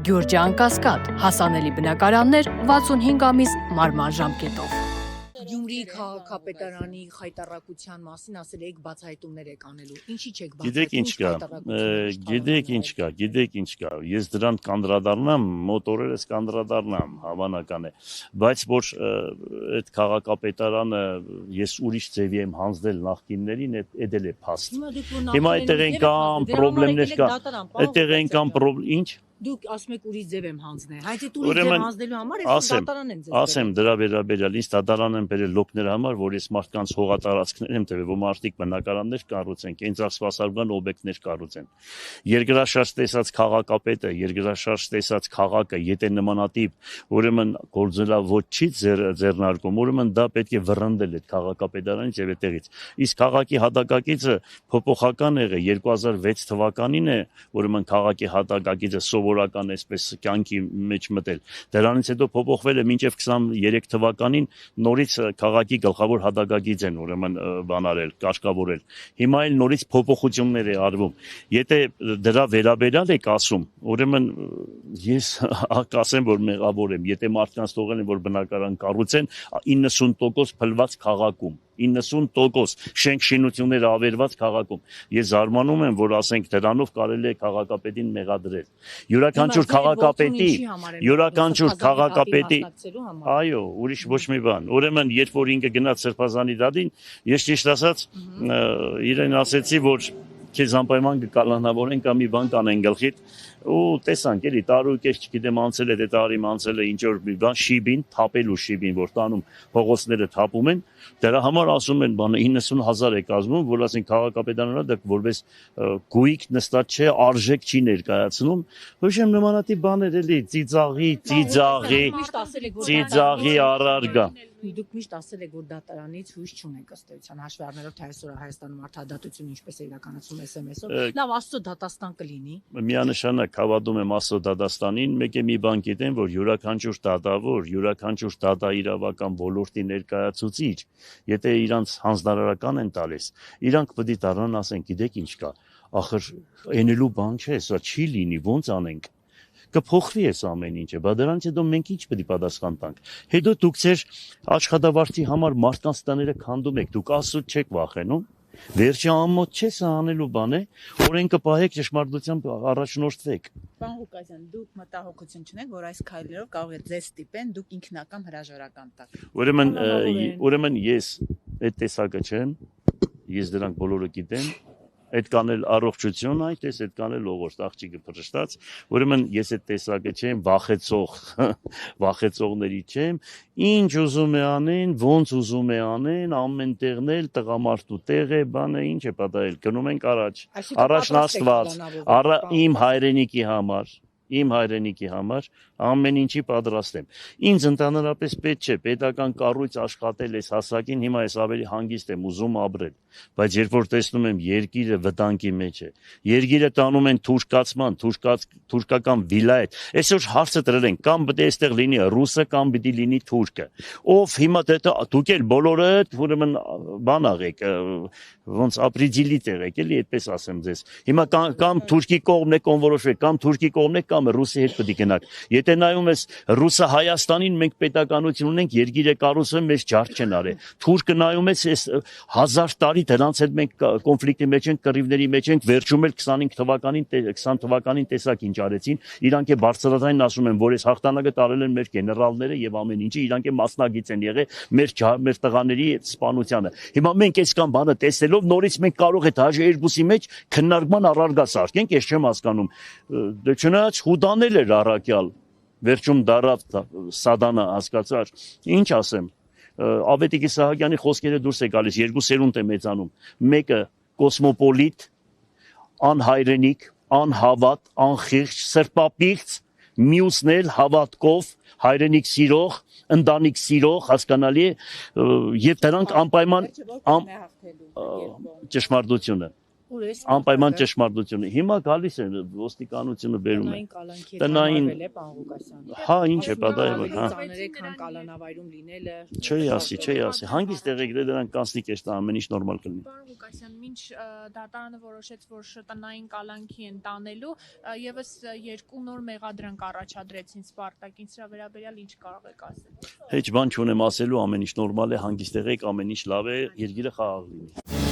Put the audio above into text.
Գյուրջան Կասկադ, հասանելի բնակարաններ 65 ամիս մարման ժամկետով։ Գյումրի քաղաքապետարանի խայտառակության մասին ասել եք բացահայտումներ եք անելու։ Ինչի՞ չեք Գիտեք ինչ կա, ես դրան կանդրադառնամ, մոտ օրերս կանդրադառնամ, հավանական է, բայց որ այդ քաղաքապետարանը ես ուրիշ ձևի եմ հանձնել նախկիններին, այդ էլ է փաստ։ Հիմա այդտեղ են կան խնդիրներ կան, ինչ Դուք ասում եք ուրիշ ձև եմ հանձնել, հայտ ուրիշ ձև հանձնելու համար ես դատարան եմ ձեզ։ Ասեմ դրա վերաբերյալ, ինձ դատարան եմ բերել լոկների համար, որ ես մարդկանց հողատարածքներ եմ տվել, որ մարդիկ բնակարաններ կառուցեն, կենցաղ-սպասարկման օբյեկտներ կառուցեն։ Երկրաշարժ տեսած քաղաքապետը, երկրաշարժ տեսած քաղաքը, եթե նմանատիպ, ուրեմն գործելավոճի ձեռնարկում, ուրեմն դա պետք է վռնդել այդ քաղաքապետարանից եւ այդտեղից։ Իսկ քաղաքի հատակագիծը փոփոխական եղել 2006 թվականին է, ուրեմն քաղաքի հատակագիծը սովորական այսպես կյանքի մեջ մտել։ Դրանից հետո փոփոխվել է մինչև 23 թվականին նորից քաղաքի գլխավոր հատակագիծ են ուրեմն բանարել, կարգավորել։ Հիմա էլ նորից փոփոխություններ է արվում։ Եթե դրա վերաբերյալ եք ասում, ուրեմն ես կասեմ, որ մեղավոր եմ, եթե մարդկանց թողել են, որ բնակարան կառուցեն 90% փլված քաղաքում 90% շենք շինությունները ավերված քաղաքում։ Ես զարմանում եմ, որ ասենք դրանով կարելի է քաղաքապետին մեղադրել։ Յուրաքանչյուր քաղաքապետի, այո, ուրիշ ոչ մի բան։ Ուրեմն, երբ որ ինքը գնաց Սրբազանի դատին, ես ճիշտ ասած իրեն ասեցի, որ քեզ անպայման կկալանավորեն կամ մի բան կանեն գլխիդ ու տեսանք էլի տարուկես չգիտեմ անցել է տարի անցել է ինչ որ մի բան շիբին թափելու շիբին որ տանում փողոցները թափում են դրա համար ասում են բանը 90,000 է կազմում որ ասենք քաղաքապետարանը դա որպես գույք նստած չէ արժեք չի ներկայացնում հույժեմ նմանատիպ բաներ էլի ծիծաղի առարգա Դուք միշտ ասել եք, որ դատարանից հույս չունեք ըստ էության, հաշվի առնելով թե այսօր Հայաստանում արդարադատությունը ինչպես է իրականացվում SMS-ով, լավ Աստծո դատաստան կլինի։ Միանշանակ հավատում եմ Աստծո դատաստանին, մեկ է մի բան գիտեմ, որ յուրաքանչյուր դատավոր, յուրաքանչյուր դատաիրավական ոլորտի ներկայացուցիչ, եթե իրանց հանձնարարական են տալիս, իրանք պետք է դառնան ասեն, գիտեք ինչ կա, ախր այնելու բան չէ, սա չի լինի, ոնց անենք։ Կփոխվի այս ամեն ինչը, բայց դրանից հետո մենք ինչ պետք է պատասխան տանք։ Հետո դուք ձեր աշխատավարձի համար մարդկանց տները քանդում եք, դուք Աստծուց չեք վախենում։ Վերջի ամոթ չէ սա անելու բան է, օրենքը պահեք ճշմարտությամբ առաջնորդվեք։ Պարոն Ղուկասյան, դուք մտահոգություն չունեք, որ այս քայլերով կարող է ձեզ ստիպեն, դուք ինքնական հրաժարական տաք։ Ուրեմն ես այդ տեսակը չեմ, ես դրանք բոլորը գիտեմ։ Այդ կանել առողջություն, այդպես այդ կանել ողորտ աղջիկը փրշտաց, ուրեմն ես այդ տեսակը չեմ, վախեցողների չեմ, ինչ ուզում է անեն, ոնց ուզում է անեն, ամեն տեղն էլ տղամարդու տեղ է, բանը ինչ է պատահել, գնում ենք առաջն Աստված, իմ հայրենիքի համար ամեն ինչի պատրաստ եմ։ Ինձ ընդհանրապես պետք չէ պետական կառույց աշխատել այս հասակին, հիմա ես ավելի հանգիստ եմ ուզում ապրել, բայց երբ որ տեսնում եմ երկիրը վտանգի մեջ է, երկիրը տանում են թուրքացման, թուրքական վիլայետ, այսօր հարցը դրել են, կամ պետք է այստեղ լինի ռուսը, կամ պետք է լինի թուրքը, ով հիմա դուք էլ բոլորը ուրեմն բան աղեք, ոնց ապրիդիլի տեղեք, էլի այդպես ասեմ ձեզ։ Հիմա կամ թուրքի կողմն է կոնվորոշվեք, կամ թուրքի կողմն է, կամ ռուսի հետ պետք է գնաք։ Եթե նայում ես ռուսը Հայաստանին մենք պետականություն ունենք, երկիրը կառուցվում մեզ ջարդ չեն արել։ Թուրքը նայում ես այս 1000 տարի դրանց հետ մենք կոնֆլիկտի մեջ ենք, կռիվների մեջ ենք, վերջում էլ 20 թվականին տեսակ ինչ արեցին, իրանք է բարձրաձայն ասում են, որ այս հաղթանակը տարել են մեր գեներալները եւ ամեն ինչը, իրանք է մասնագիծ են եղել մեր տղաների սպանությանը։ Հիմա մենք այսքան բանը տեսնելով նորից մենք կարող է դաժե երկուսի մեջ քննարկման առարգա սարքենք, ես չեմ հասկանում։ Դե չնայած Հուդանել էր առաքյալ վերջում դարավ Սադանը հասկացար, ինչ ասեմ, Ավետիքի Սահակյանի խոսքերը դուրս է գալիս, երկու սերունդ է մեծանում, մեկը կոսմոպոլիտ, անհայրենիք, անհավատ, անխիղճ, սրբապիղծ, մյուսն էլ հավատքով, հայրենիք սիրող, ընտանիք սիրող, հասկանալի է, եւ դրանք անպայման ճշմարտությունը։ Անպայման ճշմարտությունը։ Հիմա գալիս է ոստիկանությունը բերում է։ Տնային հա ինչ է պատահել, հա։ Ցաներեքան կալանավայրում լինելը։ Չի ասի։ Հանգիստ եղեք դրանք կանցնի կես տա ամեն ինչ նորմալ կլինի։ Պարոն Ղուկասյան, մինչ դատարանը որոշեց, որ տնային կալանքի են տանելու, եւս 2 նոր մեղադրանք առաջադրեցին Սպարտակին, սրա վերաբերյալ ինչ կարող եք ասել։ Հեչ բան չունեմ ասելու, ամեն ինչ նորմալ է, հանգիստ եղեք, ամեն ինչ լավ է, երկիրը խաղաղ լինի։